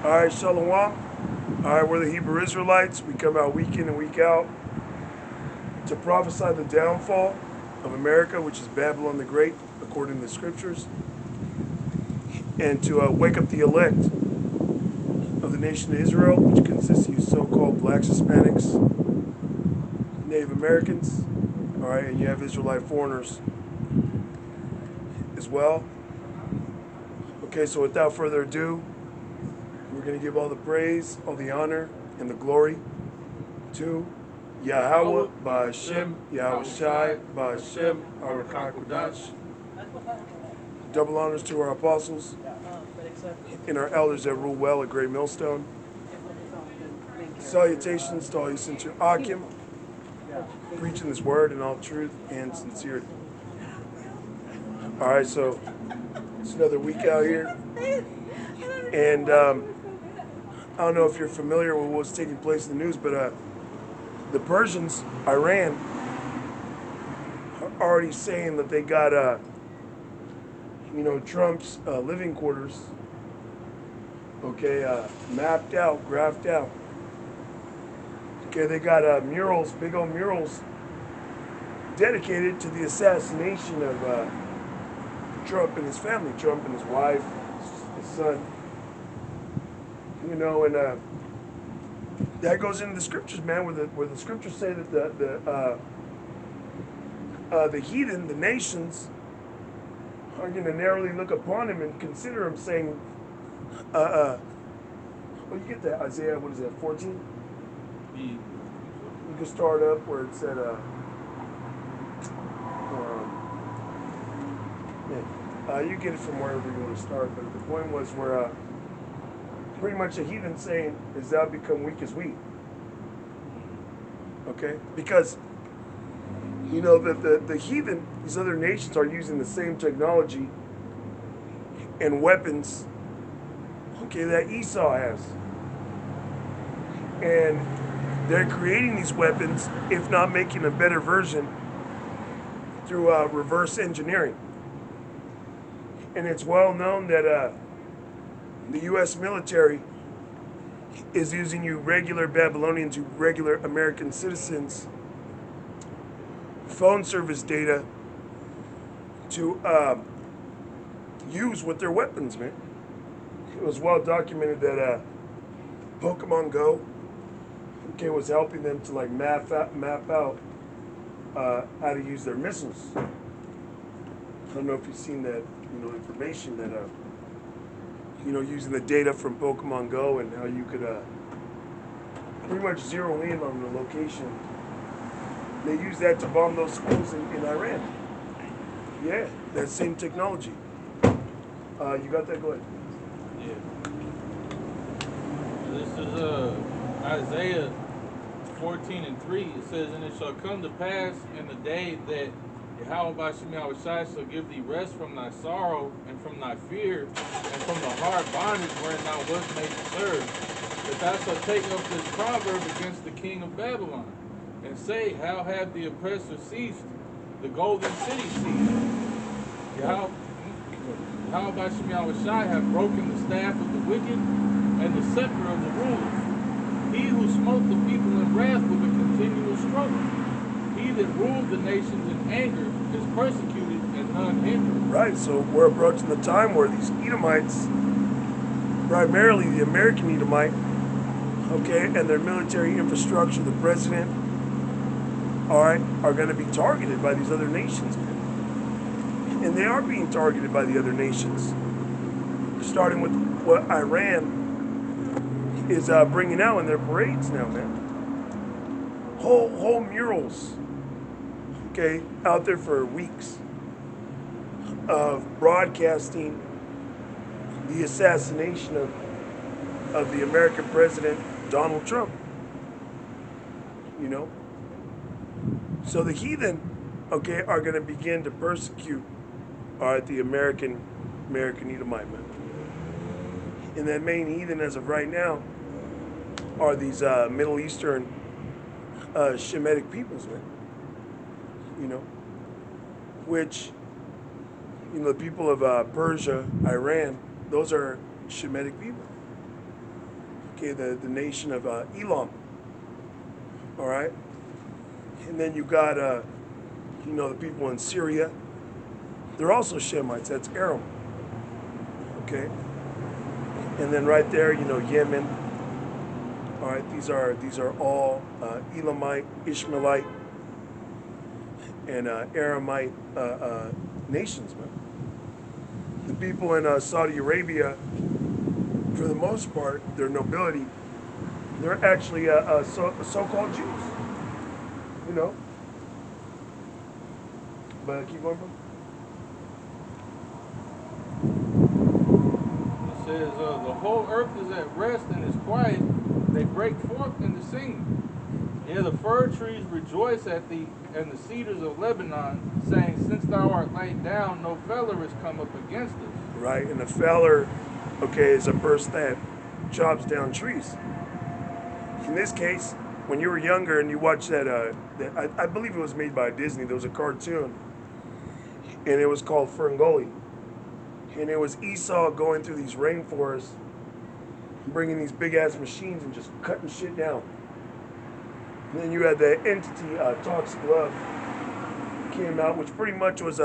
All right, Shalom. All right, we're the Hebrew Israelites. We come out week in and week out to prophesy the downfall of America, which is Babylon the Great, according to the scriptures, and to wake up the elect of the nation of Israel, which consists of you so-called blacks, Hispanics, Native Americans, all right, and you have Israelite foreigners as well. Okay, so without further ado, we're going to give all the praise, all the honor, and the glory to Yahweh, Ba'Hashem, Yahweh Shai, Ba'Hashem, Arakakodash. Double honors to our apostles and our elders that rule well at Great Millstone. Salutations to all you sent to Akim, preaching this word in all truth and sincerity. All right, so it's another week out here. And I don't know if you're familiar with what's taking place in the news, but the Persians, Iran, are already saying that they got, Trump's living quarters, okay, mapped out, graphed out. Okay, they got murals, big old murals, dedicated to the assassination of Trump and his family, Trump and his wife, his son. And that goes into the scriptures, man, where the scriptures say that the heathen, the nations, are going to narrowly look upon him and consider him, saying, well, you get that, Isaiah, what is that, 14? You can start up where it said, you get it from wherever you want to start, but the point was where pretty much a heathen saying, is thou become weak as wheat. Okay? Because, the heathen, these other nations are using the same technology and weapons, okay, that Esau has. And they're creating these weapons, if not making a better version, through reverse engineering. And it's well known that the U.S. military is using you regular Babylonians, you regular American citizens, phone service data to use with their weapons, man. It was well documented that Pokemon Go, okay, was helping them to like map out how to use their missiles. I don't know if you've seen that, information that using the data from Pokemon Go and how you could pretty much zero in on the location. They use that to bomb those schools in Iran. Yeah, that same technology. You got that? Go ahead. Yeah. This is Isaiah 14:3. It says, "And it shall come to pass in the day that Yahweh Ba'Hashem Yahweh Shai shall give thee rest from thy sorrow and from thy fear and from the hard bondage wherein thou wast made to serve, that thou shalt take up this proverb against the king of Babylon, and say, How have the oppressor ceased? The golden city ceased. Yahweh Ba'Hashem Yahweh Shai hath broken the staff of the wicked and the scepter of the rulers. He who smote the people in wrath with a continual struggle. He that ruled the nations in anger is persecuted and none hindered." Right, so we're approaching the time where these Edomites, primarily the American Edomite, okay, and their military infrastructure, the president, all right, are going to be targeted by these other nations, man. And they are being targeted by the other nations, starting with what Iran is bringing out in their parades now, man. Whole murals, okay, out there for weeks of broadcasting the assassination of the American president, Donald Trump. So the heathen, okay, are going to begin to persecute, all right, the American Edomite, man. And that main heathen, as of right now, are these Middle Eastern Shemitic peoples, man. Which, the people of Persia, Iran, those are Shemitic people. okay, the nation of Elam, all right? And then you got, the people in Syria. They're also Shemites. That's Aram, okay? And then right there, Yemen. All right, these are all Elamite, Ishmaelite, and Aramite nations, man. The people in Saudi Arabia, for the most part, their nobility, they're actually so-called Jews, you know. But keep going, bro. It says, the whole earth is at rest and is quiet. They break forth into singing. Yeah, the fir trees rejoice at thee, and the cedars of Lebanon, saying, since thou art laid down, no feller is come up against us. Right, and a feller, okay, is a person that chops down trees. In this case, when you were younger and you watched I believe it was made by Disney. There was a cartoon, and it was called Ferngully, and it was Esau going through these rainforests, bringing these big ass machines and just cutting shit down. And then you had the entity Toxic Love came out, which pretty much was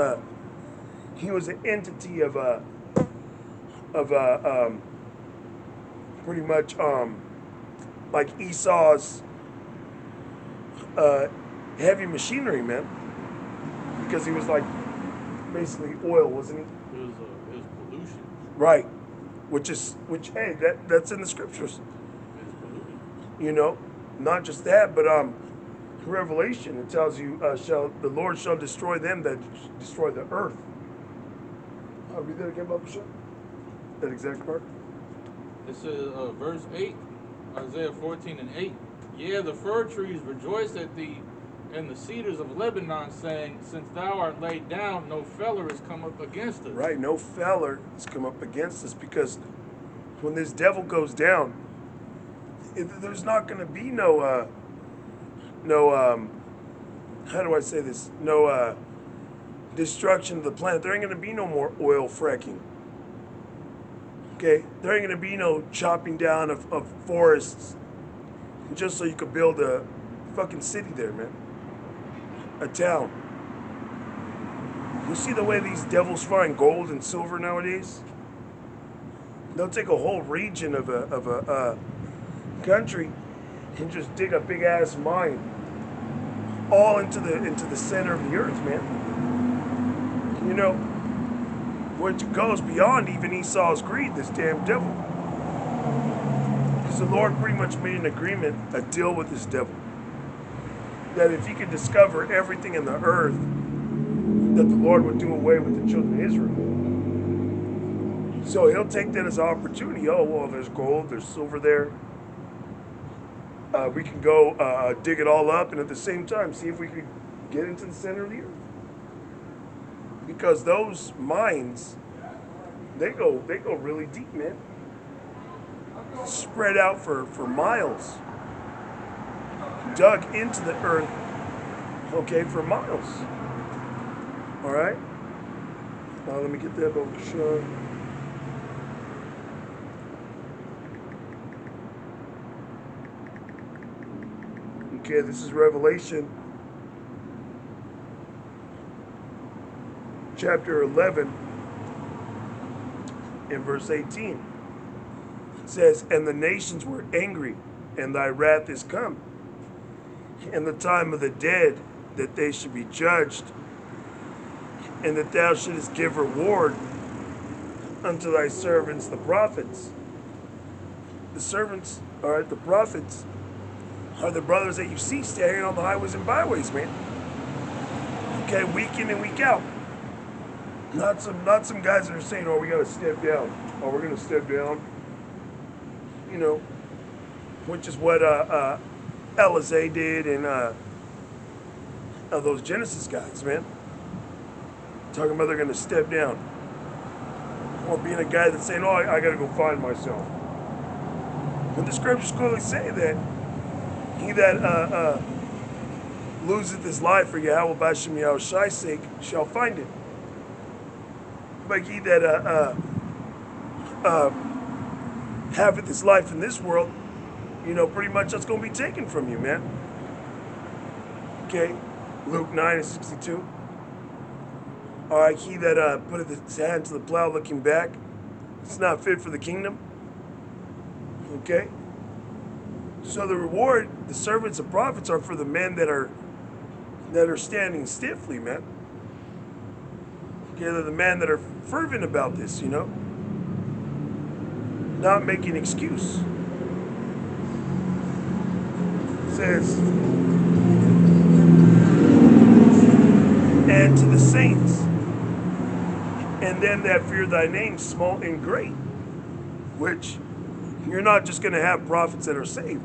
he was an entity of pretty much like Esau's heavy machinery, man, because he was like basically oil, wasn't he? It was pollution. Right, which hey, that's in the scriptures. It's pollution. You know, not just that, but Revelation, it tells you, the Lord shall destroy them that destroy the earth. I'll read that again, Baba Shah. That exact part. It says, verse 8, Isaiah 14 and 8. Yeah, the fir trees rejoice at thee, and the cedars of Lebanon, saying, since thou art laid down, no feller has come up against us. Right, no feller has come up against us, because when this devil goes down, there's not going to be no how do I say this? No destruction of the planet. There ain't going to be no more oil fracking. Okay? There ain't going to be no chopping down of forests just so you could build a fucking city there, man. A town. You see the way these devils find gold and silver nowadays? They'll take a whole region of a country and just dig a big ass mine all into the center of the earth, man. You know, which goes beyond even Esau's greed, this damn devil. Because the Lord pretty much made an agreement, a deal with this devil, that if he could discover everything in the earth, that the Lord would do away with the children of Israel. So he'll take that as an opportunity. Oh, well, there's gold, there's silver there. We can go dig it all up, and at the same time, see if we could get into the center of the earth. Because those mines, they go really deep, man. Spread out for miles. Dug into the earth, okay, for miles. All right? Now let me get that over show. Okay, this is Revelation chapter 11 in verse 18. It says, and the nations were angry, and thy wrath is come, and the time of the dead, that they should be judged, and that thou shouldest give reward unto thy servants the prophets. The servants, all right, the prophets, are the brothers that you see standing on the highways and byways, man. Okay, week in and week out. Not some guys that are saying, oh, we gotta step down. Oh, we're gonna step down. You know, which is what Elizé did and those Genesis guys, man. Talking about they're gonna step down. Or being a guy that's saying, oh, I gotta go find myself. But the scriptures clearly say that he that loseth his life for Yahweh Bashem Yahushai's sake shall find it. But he that haveth his life in this world pretty much that's going to be taken from you, man. Okay, Luke 9:62. All right, he that putteth his hand to the plow looking back, it's not fit for the kingdom. Okay, so the reward, the servants of prophets are for the men that are standing stiffly, man. Okay, they're the men that are fervent about this, not making excuse. It says, and to the saints, and them that fear thy name, small and great. Which you're not just going to have prophets that are saved.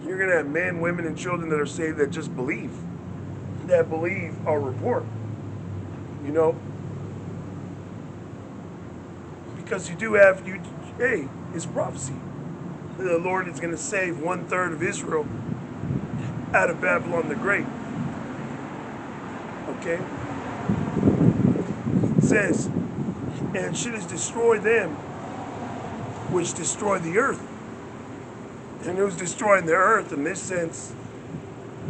You're going to have men, women, and children that are saved that just believe, that believe our report. Because you do have, hey, it's prophecy. The Lord is going to save 1/3 of Israel out of Babylon the Great. Okay? It says, and shouldest destroy them which destroy the earth. And who's destroying the earth in this sense?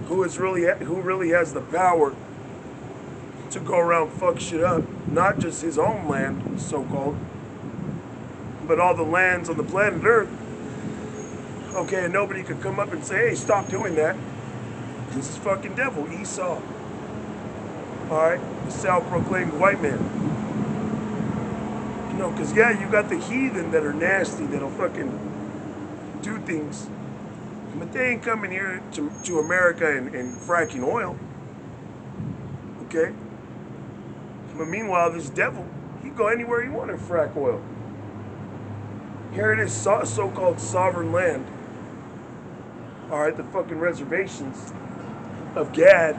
Who really has the power to go around fuck shit up? Not just his own land, so-called, but all the lands on the planet Earth. Okay, and nobody could come up and say, hey, stop doing that. This is fucking devil, Esau. Alright, the self-proclaimed white man. Because you got the heathen that are nasty, that'll fucking do things. But they ain't coming here to America and fracking oil. Okay? But meanwhile, this devil, he go anywhere he want to frack oil. Here it is, so-called sovereign land. Alright, the fucking reservations of Gad,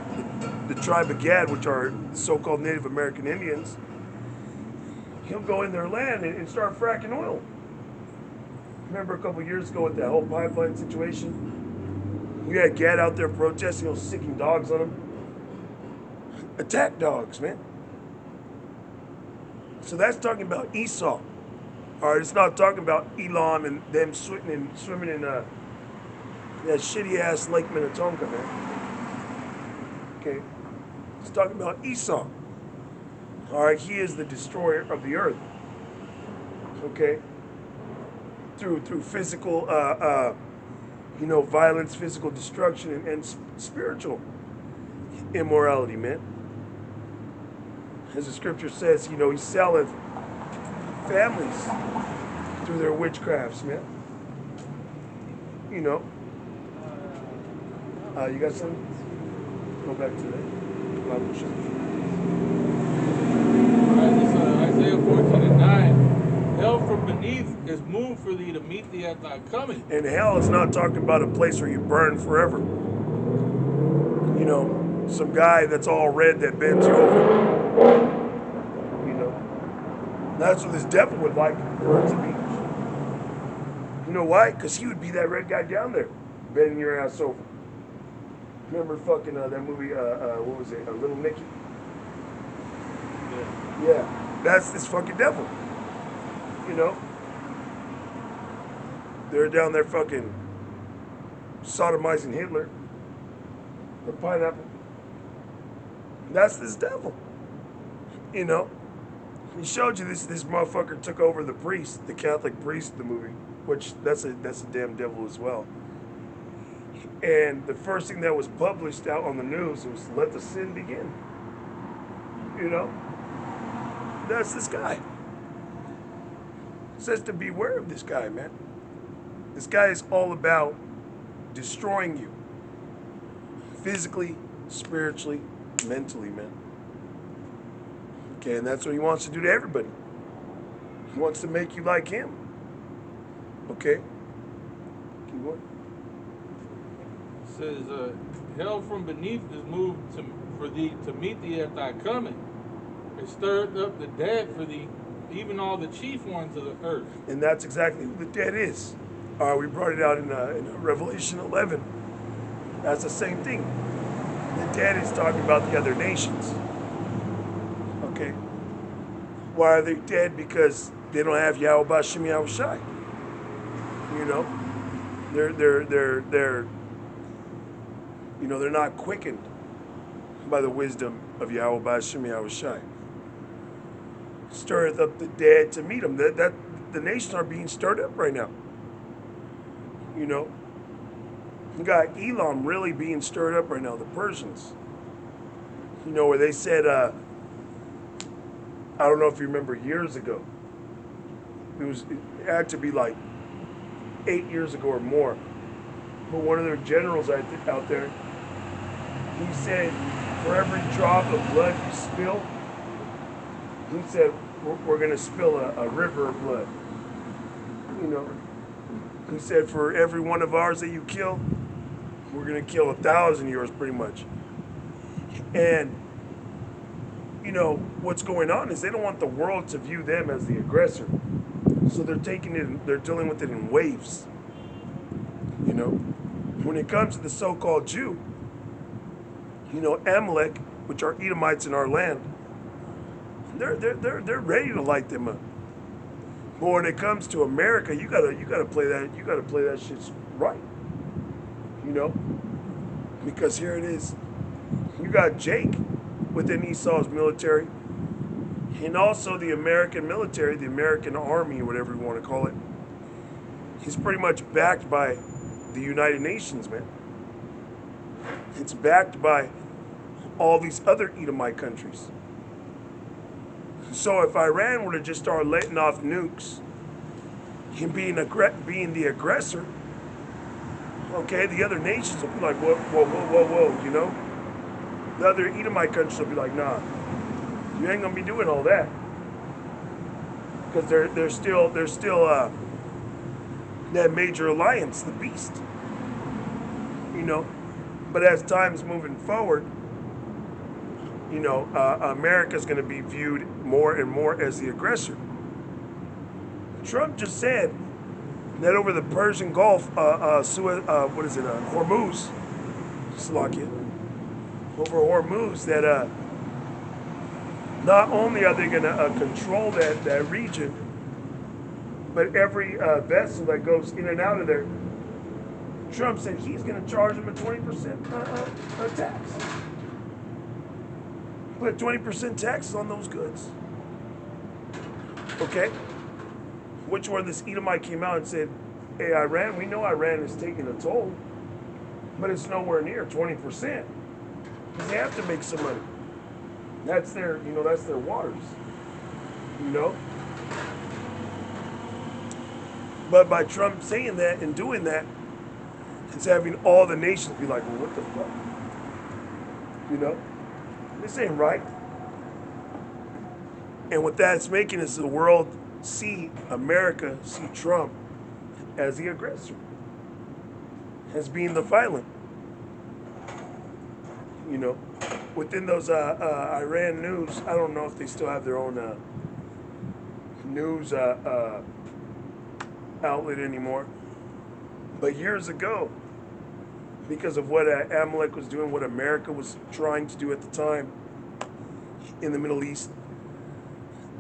the tribe of Gad, which are so-called Native American Indians. He'll go in their land and start fracking oil. Remember a couple years ago with that whole pipeline situation? We had Gad out there protesting, sicking dogs on them. Attack dogs, man. So that's talking about Esau. Alright, it's not talking about Elam and them swimming in that shitty ass Lake Minnetonka, man. Okay? It's talking about Esau. Alright, he is the destroyer of the earth. Okay? Through physical violence, physical destruction, and spiritual immorality, man. As the scripture says, he selleth families through their witchcrafts, man. You got something? Go back to that. Isaiah 14:9. Hell from beneath is moved for thee to meet thee at thy coming. And hell is not talking about a place where you burn forever. Some guy that's all red that bends you over. That's what this devil would like for it to be. You know why? Because he would be that red guy down there, bending your ass over. Remember fucking that movie, what was it, Little Nicky? Yeah, that's this fucking devil. They're down there fucking sodomizing Hitler. The pineapple. That's this devil. He showed you this motherfucker took over the priest, the Catholic priest in the movie, which that's a damn devil as well. And the first thing that was published out on the news was let the sin begin. That's this guy. It says to beware of this guy, man. This guy is all about destroying you. Physically, spiritually, mentally, man. Okay, and that's what he wants to do to everybody. He wants to make you like him. Okay? Keep going. It says, hell from beneath is moved for thee to meet thee at thy coming. It stirred up the dead for thee, even all the chief ones of the earth. And that's exactly who the dead is. We brought it out in Revelation 11. That's the same thing. The dead is talking about the other nations. Okay? Why are they dead? Because they don't have Yahweh B'Shem Yahushai. They're they're not quickened by the wisdom of Yahweh Ba'ashem Yahweh Shai. Stirreth up the dead to meet them. That the nations are being stirred up right now. You know, you got Elam really being stirred up right now. The Persians. Where they said, I don't know if you remember years ago. It had to be like 8 years ago or more. But one of their generals out there, he said, for every drop of blood you spill, he said, we're going to spill a river of blood. He said, for every one of ours that you kill, we're going to kill 1,000 yours pretty much. And, what's going on is they don't want the world to view them as the aggressor. So they're dealing with it in waves. When it comes to the so-called Jew, Amalek, which are Edomites in our land, they're ready to light them up. But when it comes to America, you gotta play that shit right. Because here it is. You got Jake within Esau's military, and also the American military, the American army, whatever you want to call it. He's pretty much backed by the United Nations, man. It's backed by all these other Edomite countries. So if Iran were to just start letting off nukes, him being the aggressor, okay, the other nations will be like, whoa. The other Edomite countries will be like, nah, you ain't gonna be doing all that, because they're still that major alliance, the beast. But as time's moving forward, America's going to be viewed more and more as the aggressor. Trump just said that over the Persian Gulf, Hormuz, Slovakia, over Hormuz, that not only are they going to control that region, but every vessel that goes in and out of there, Trump said he's going to charge them a 20% tax. Put 20% taxes on those goods. Okay? Which one, this Edomite came out and said, hey, Iran, we know Iran is taking a toll, but it's nowhere near 20%. Because they have to make some money. That's their waters. But by Trump saying that and doing that, it's having all the nations be like, well, what the fuck? This ain't right. And what that's making is the world see America, see Trump as the aggressor, as being the violent. Within those Iran news, I don't know if they still have their own news outlet anymore. But years ago, because of what Amalek was doing, what America was trying to do at the time in the Middle East,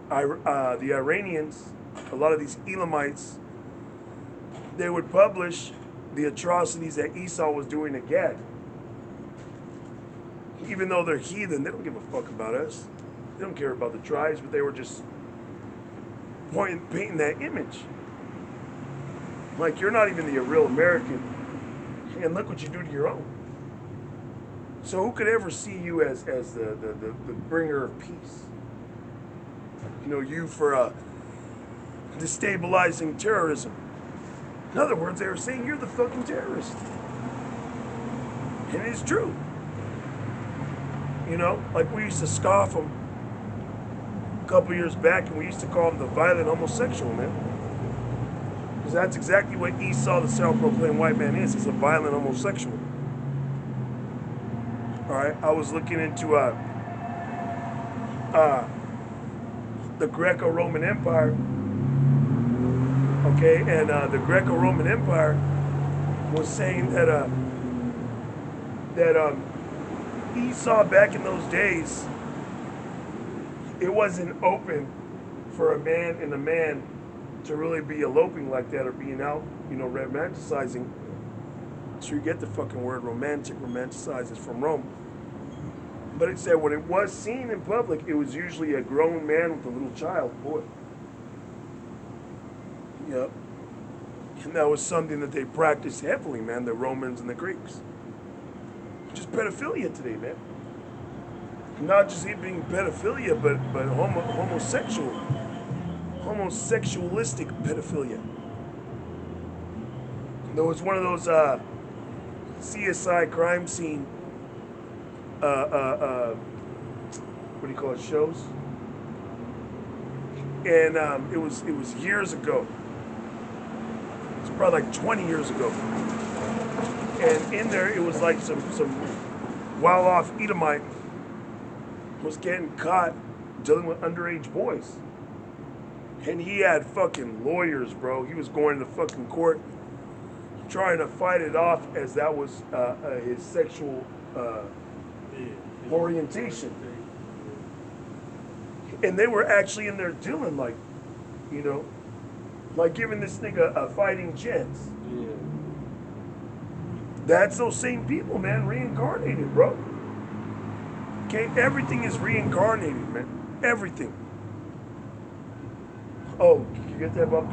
the Iranians, a lot of these Elamites, they would publish the atrocities that Esau was doing to Gad. Even though they're heathen, they don't give a fuck about us. They don't care about the tribes, but they were just painting that image. Like, you're not even the real American, and look what you do to your own. So who could ever see you as the bringer of peace? You for destabilizing terrorism. In other words, they were saying you're the fucking terrorist. And it's true. Like we used to scoff them a couple years back, and we used to call them the violent homosexual, man. Because that's exactly what Esau, the self-proclaimed white man, is. He's a violent homosexual. All right, I was looking into the Greco-Roman Empire. Okay, and the Greco-Roman Empire was saying that Esau back in those days, it wasn't open for a man and a man to really be eloping like that or being out, romanticizing. So you get the fucking word romanticizes from Rome. But it said when it was seen in public, it was usually a grown man with a little child, boy. Yep. And that was something that they practiced heavily, man, the Romans and the Greeks. Just pedophilia today, man. Not just it being pedophilia, but homosexualistic pedophilia. There was one of those CSI crime scene, what do you call it, shows? And it was years ago. It's probably like 20 years ago. And in there, it was like some well-off Edomite was getting caught dealing with underage boys. And he had fucking lawyers, bro. He was going to fucking court trying to fight it off as that was his sexual orientation. And they were actually in there dealing like, like giving this nigga a fighting chance. Yeah. That's those same people, man, reincarnated, bro. Okay, everything is reincarnated, man. Everything. Oh, you get that, Bob?